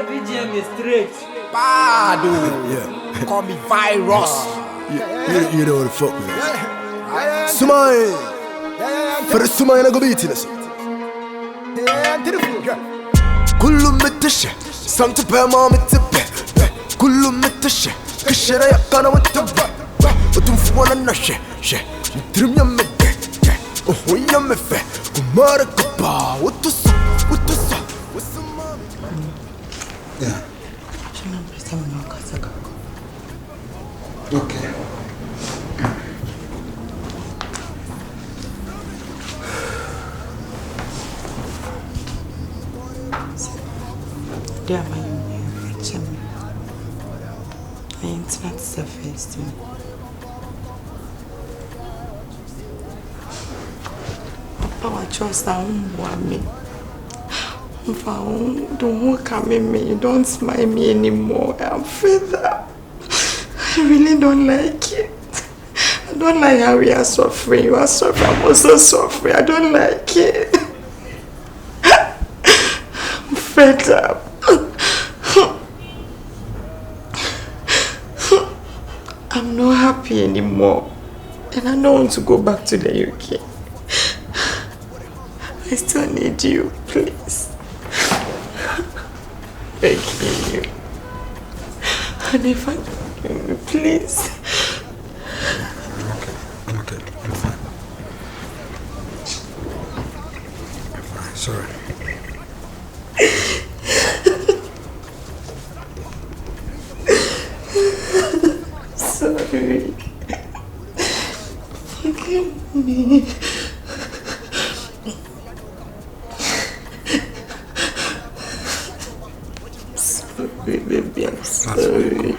VGM is straight. Bad. Yeah. Call me virus. You know what the fuck with it. Sumai. For the Sumai na go beat this. Kullu mitashi. Santo pe ma mitipe. Kullu mitashi. Kishera yakana mitipe. Utumfuana na she. Trimya mede. Ohuya mefe. Kumara kapa. Utusa. Yeah. Okay. Dear my Jimmy, I ain't not surfaced me. Papa, I trust I won't want me. Don't come in me, you don't smile me anymore. I'm fed up. I really don't like it. I don't like how we are suffering. You are suffering, I'm also suffering. I don't like it. I'm fed up. I'm not happy anymore. And I don't want to go back to the UK. I still need you, please. Begging you. And if I please. I'm okay. I'm fine. I'm fine. Sorry. Sorry. Forgive me. Sorry, baby, I'm sorry.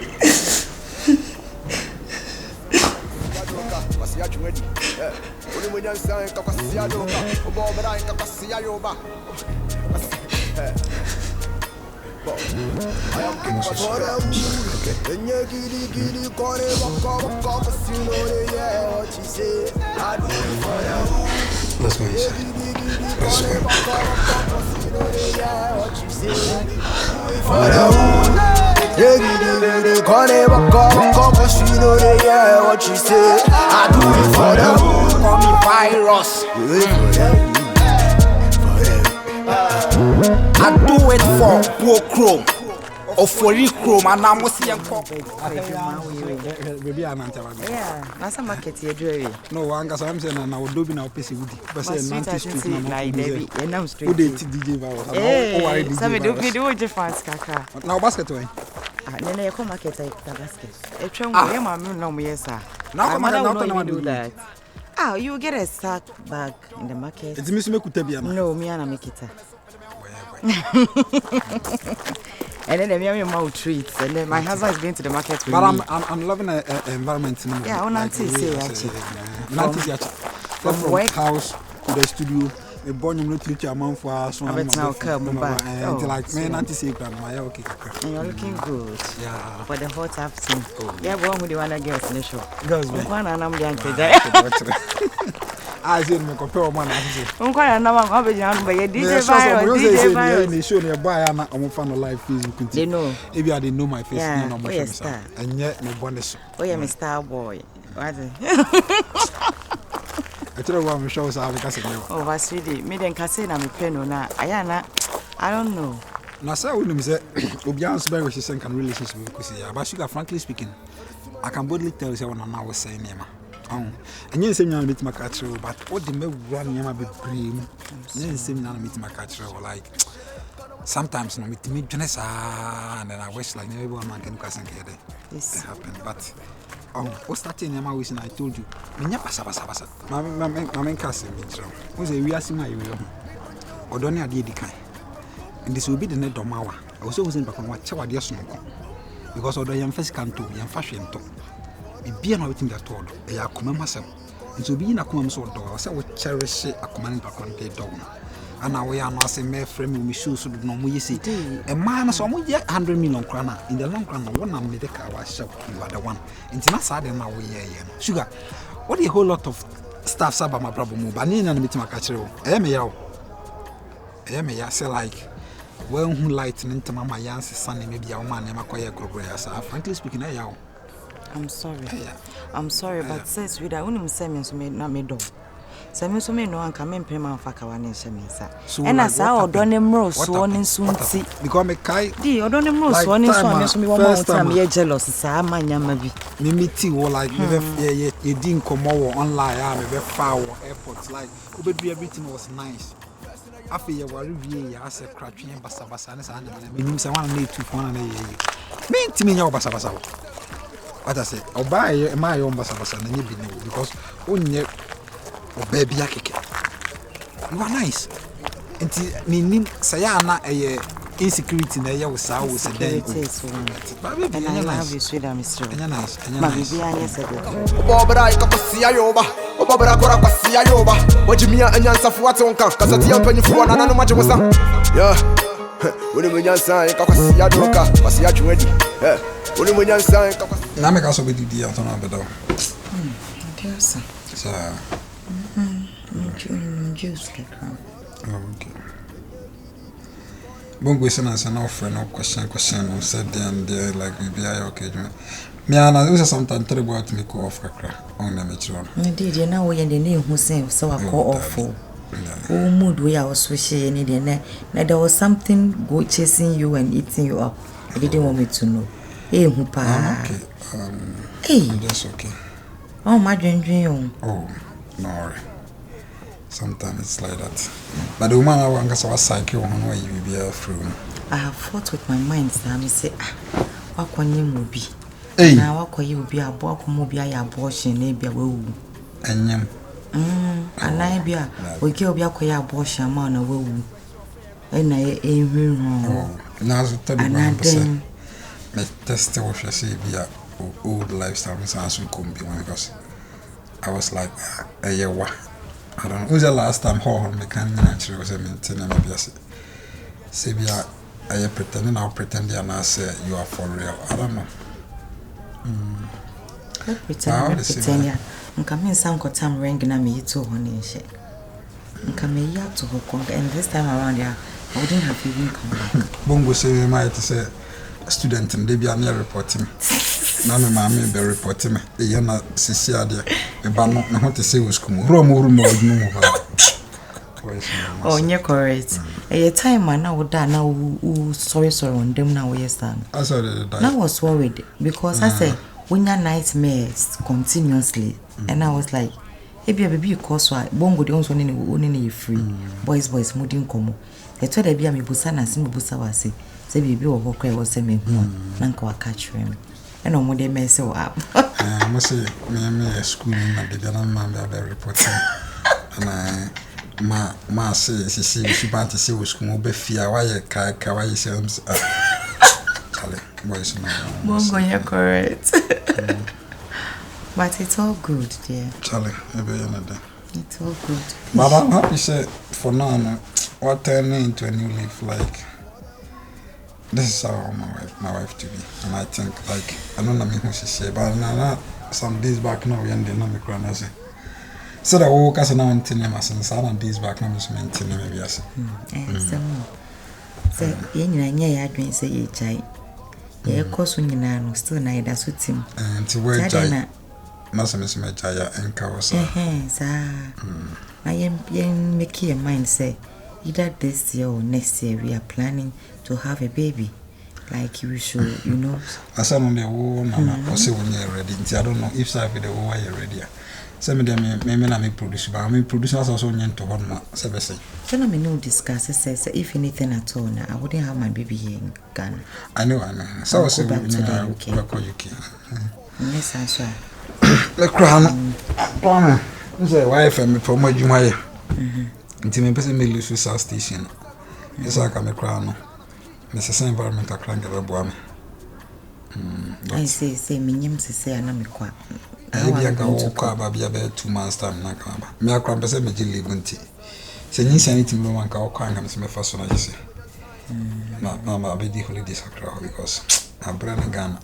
Let's go inside. Let's What you say? I do it for them. Call me virus. I do it for Poor Chrome. Or for Chrome, and I'm seeing baby, I'm not. Yeah, that's a market here, Jerry. No, I'm saying I will do be now. Pissy Woody. But say 90 street now. Like Debbie, and I'm straight. Who they DJ virus? Hey, some do difference, Kaka. Now basket way. Then I come market like the basket. A tram, no, yes, sir. Now My mother will now not do that. Ah, you get a sack bag in the market. It's Miss Mekutebia. No, me and I make it. And then the mouth treats, and then my husband is going to the market with but me. I'm loving the environment. Yeah, on auntie say actually. From work house to the studio. The born you literature amount for us. I bet now come back. Until like man, auntie say grandma, okay. And you're looking good. Yeah. For the hot afternoon. Yeah, one with the one girls in the show. Girls, one and I'm young I see me compare one. I'm DJ Virus. They show me a buy and I'm fan of live Facebook. They know. Maybe I didn't know my face. Yeah. No, my star. And yet no bonus. Oh yeah, my star boy. What? I tell you what I'm sure I because oh, was really me then can say na me pen na. I don't know. Now say when me say Obian's very she can relationship because yeah, but sugar frankly speaking, I can boldly tell you what I was saying name. And you say me meet my catcher, but what the me run me be dream. You say me meet my catcher like sometimes no meet me Janessa and then I wish like everyone man can cause and get it. This happen, but what's that thing I wish I told you? Minya pasa. My cousin me tro. Who say we are seeing my way. Odoni ade di kan. And this will be the net domawa. I was always in back on what chawa dia sonko. Because odo yam first can to yam fashion to. Bibia na wetin that word. E akoma masem. Nso bi na akoma so do. I say we cherish akoma ni back on the dog. And now we are not saying my friend will shoes so no more. You see, a man so much 100 million krana in the long run. One am the car was shop you are the one. It's not sad now we are sugar. What a whole lot of stuff sabama problem. But in and meet my catcher. I am ya say like well who light into Mama Yancy son and maybe our man never quite a frankly speaking, I'm sorry. I'm sorry, but says with I only say me so me na me do. Say me so me no anka me mpem amfa ka wane hye me nsa. E na sa odone mro so ne sunti. Because me kai di odone mro so ne so me so me wo ma uta me jealous sa amanya ma bi. Me meeting wo like me ye din komo wo online me be foul airport like obedu everything was nice. After ye wari wie ya ase kratwe basa ne sa na me nim se wan na etu fon na ye. Me ntimi nya basa what I say, Oba my own basa na nyi bi because onye baby akeke. You are nice. Enti me nim say na insecurity na ye wo sa wo se den. And I love you, sweet Mr. Nice. Ma bibi anya se go. Bobra ikakosi ayoba. Bobra kora kwasi ayoba. Wajimia anyansa fuate onka. Kasati yampanyifo na nanu maje wosa. Yeah. Uni munyansa ikakosi adoka. Kwasi ajwedi. Yeah. Uni munyansa ikakosi. Na me ka so be di atona bedo. Yes. So Juice like okay. Bongo sana offer no question said there like we be okay. Me ana use sometimes terrible about me call off kakra on na me chiro. Indeed, na wo ye the name who say so I call off. Oh mood we are so share any day na there was something go chasing you and eating you up. I didn't want me to know. Hu pa. Okay. That's okay. Oh my dream. Oh, no worry. Sometimes it's like that. But the woman I want to psyche on where you be through. I have fought with my mind, so I say, what can you be? Now, what can you be a book, movie, abortion, maybe a woo. And yam. And I be a we give you a abortion, man, a woo. And I ain't wrong. Now, then, test what I say be a old lifestyle, Miss because I was like, a year. I don't know. Who's the last time how me can naturally was a maintain maybe say be I pretending I'll pretend and I say you are for real. I don't know. Pretend ya. Nkame san ko tam ring na me to honey she. Nkame ya to ho and this time around ya I wouldn't have even come back. Bongo say me might say student and they be near reporting. Na me ma me be reporting me. E na sisi ade. E ba no na ho te say was come. Ro mo ba. Oh, you're correct. A time na would na sorry on them now yesterday. I saw that. I was worried because I said when your nightmares continuously and I was like, hey baby cause why bongo the only one free. Boys mooding come. They told me me busa na sim busa wase. Say baby or cry was say me nanka wa catch him. And no more they mess up. I must say me school na the gana man be reporting. And I ma say she want to say we school be fear why ka why say Charlie boys no. Bongo you're correct. But it's all good, dear. Charlie, it's all good. But I'm happy say for now what turning into a new leaf like this is how my wife to be, and I think like I don't know who she say, but now some days back now we ended up crying as so that we can now maintain them as some days back now we maintain them maybe as so you know I dream say you chai yeah cause when you know still na ida so team and to where chai na some is my chai and cows I am making your mind say either this year or next year we are planning to have a baby. Like you should, you know. As I'm on the wall, I say when you're ready. I don't know if so the wall you're ready. Some of them may produce, but I mean producers also need to hold my service. Then I may no discuss says if anything at all now I wouldn't have my baby here in Ghana. I know. So I say back to the UK. Yes, I'm sorry. The crown. Plan. Say wife and me promote you my. Until me person me lose South Station. Yes, I come crown. Necessary environment I can't get a I say me name say I me kwa. I be a go kwa be about 2 months time na ka ba. Me akwa pese me gili bunti. Se nyi se anything me wan ka o kwa ngam se me fa so na jese. Ma be di holidays akra because I brand Ghana.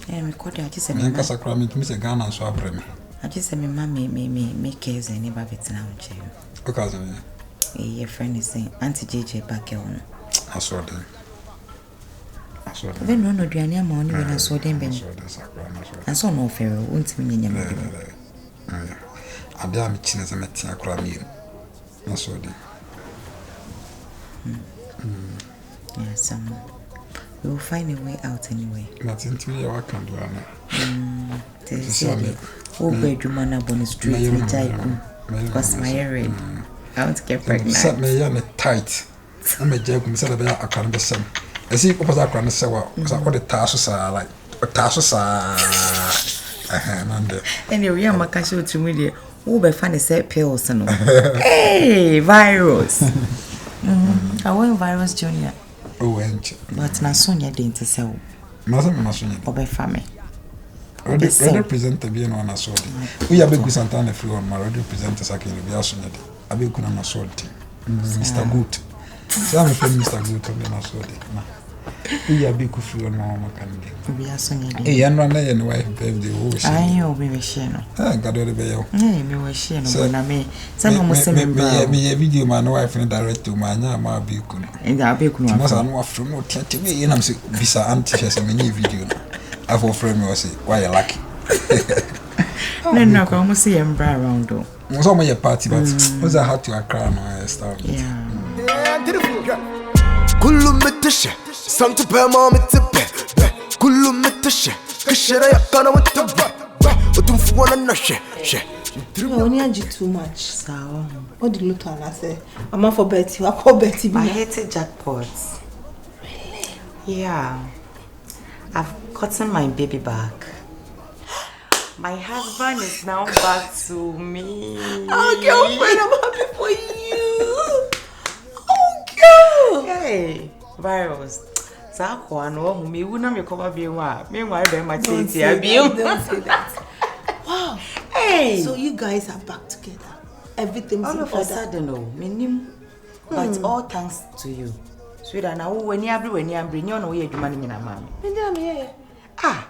Me koda I just say me ka sakra me se Ghana so abre me. I just say me ma me cares any ba betina unche. Because your friend is saying Auntie JJ back on. I saw them. Then no duane ama oni when I saw them ben. And so no fair won't me nyama dem. Ade am chine se metia kra mi. I saw them. Yes, we will find a way out anyway. Nothing to you I can do ana. Oh, bedroom na bonus street me jaiku. Because my area I want to get pregnant. Set me ya tight. I'm a jaiku me said be akran be sem. I see opposite akran se wa. So what the taso sa like taso sa nande. Anyway, we am makasho to me there. Who be find say pills no. Hey, virus. I want virus junior. Oh, enche. But na Sonia didn't say. Masa me Sonia. Obe family. Already presenter be no na so de. We have be Santana free on my already presenter sakini be Sonia de. Abi kuna na so de. Mr. Good. So I'm from Mr. Good on na so de. We have be free on my can be. We are Sonia de. Eh, yan na yan wife birthday wo she. Ayi obi we share no. Ah, God be yo. Me we share no but na me. Say no mo say me. Me video man wife no direct to my nya ma be kuno. And abi kuno. Masa no afro no tete we yin am say bisa anti share me new video no. I for frame me say why you lucky. No, I almost see him around though. Most of my party, but was I had to cry no start. Yeah. Kullu metashe, santu pe ma metipe. Kullu metashe, kishera yakana metipe. Otumfu wana na she. When you do too much, so what did you look at? I say, I'm not for Betty. I call Betty. I hated jackpots. Really? Yeah. I've gotten my baby back. My husband is now back to me. Oh, girlfriend, I'm happy for you. Oh, girl. Hey, virus. Don't say that. Wow. Hey. So you guys are back together. Everything's all in of a order. sudden, no, but all thanks to you. Sweetheart, now when you bring you know you money in a man. Ah,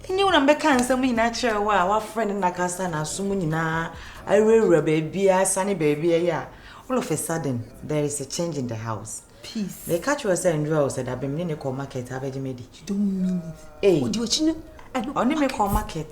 and you number cancer me natural. Our friend in Nakasa na Sumunina, I will baby, sunny baby. Yeah, all of a sudden there is a change in the house. Peace. They catch us and draw said I've been in a market. Have you made it? You don't mean it. Hey, what do you know? Only me call market.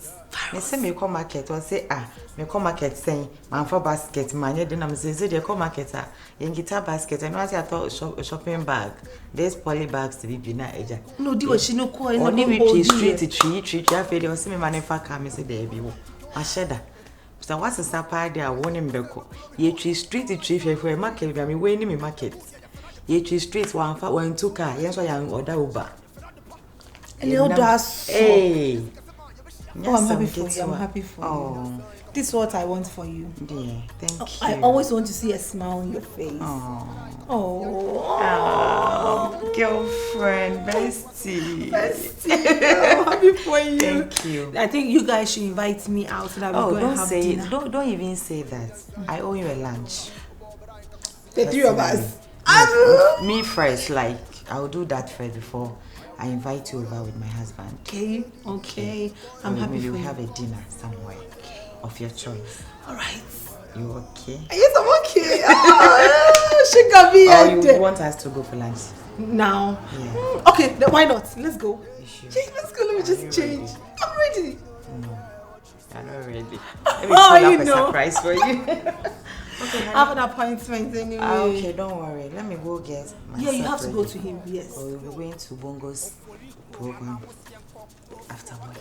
Me say me call market. Or say me call market saying man for basket. Man, you didn't say they call market. In guitar basket. And once I thought shopping bag. There's poly bags to be na eja. No, do what she no call. Only we street to tree. Ya feel you see me manufacture. Me say there be wo. I sheda. So what's the supply there? One in beko. Ye tree street to tree for market. Me we ni me market. Ye tree street one two car. Yes, I am order Uber. Hey. Oh, I'm happy for you. I'm happy for you. This is what I want for you. Yeah, thank you. I always want to see a smile on your face. Oh, girlfriend, bestie. I'm happy for you. Thank you. I think you guys should invite me out so that we go and have dinner. Don't even say that. I owe you a lunch. The three of us. Me first, like I'll do that first before I invite you over with my husband. Okay. So I'm happy for you. We'll have a dinner somewhere of your choice. All right. You okay? Yes, I'm okay. She can be. You want us to go for lunch? Now. Yeah. Okay, then why not? Let's go. Sure? Let's go. Let me just change. Ready? I'm ready. No, I'm not ready. Let me pull up a surprise for you. Okay, I have an appointment anyway. Okay, don't worry. Let me go get myself. Yeah, you have to ready. go to him. Yes. Or we'll be going to Bongo's program after work.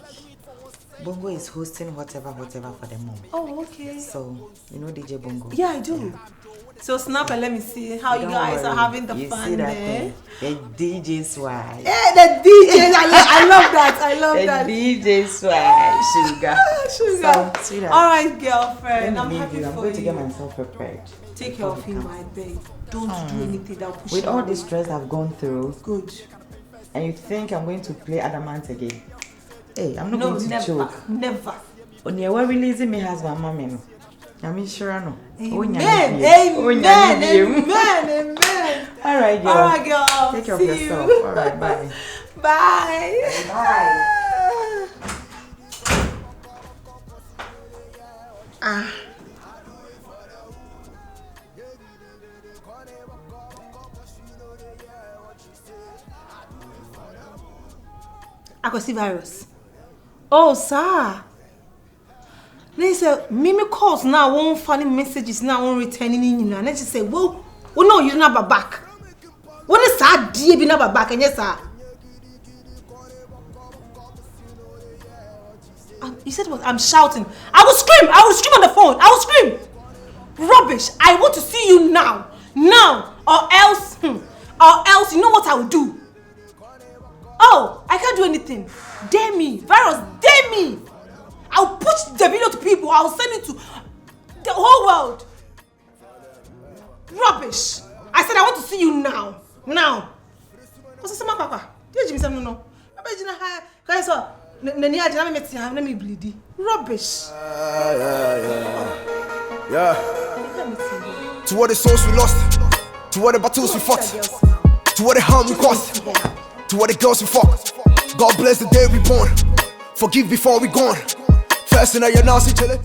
Bongo is hosting whatever for the moment. Oh, okay. So, you know DJ Bongo? Yeah, I do. Yeah. So snap and let me see how you guys are having the fun there. The DJ swag. Yeah, the DJ. I love that. I love that. The DJ swag. Sugar. So, all right, girlfriend. I'm happy for you. I'm going to get myself prepared. Take care of him, I beg. Don't do anything that will push with all the stress I've gone through. Good. And you think I'm going to play Adamant again? Hey, I'm not going to joke. Never. On your way releasing me husband, mommy. I'm sure I know. Amen. All right, girl. All right, girl. Take care of yourself. You. All right, bye. Bye. Bye. I could see virus. Oh, sir. Then say, Mimi calls now, won't funny messages now, won't returning in. And then she say, well, no, you're not back. What is that? Dear, be never back, and yes, sir. You said what? I'm shouting. I will scream on the phone. I will scream. Rubbish. I want to see you now. Now. Or else, you know what I will do? Oh, I can't do anything. Dare me. Virus, dare me. I'll push the video to people. I'll send it to the whole world. Rubbish. I said I want to see you now. Now. What's this, Papa? Did you say no? Rubbish. Yeah. To all the souls we lost, to all the battles we fought, to all the harm we caused, to all the girls we fucked. God bless the day we born. Forgive before we gone. First in your nasty chili.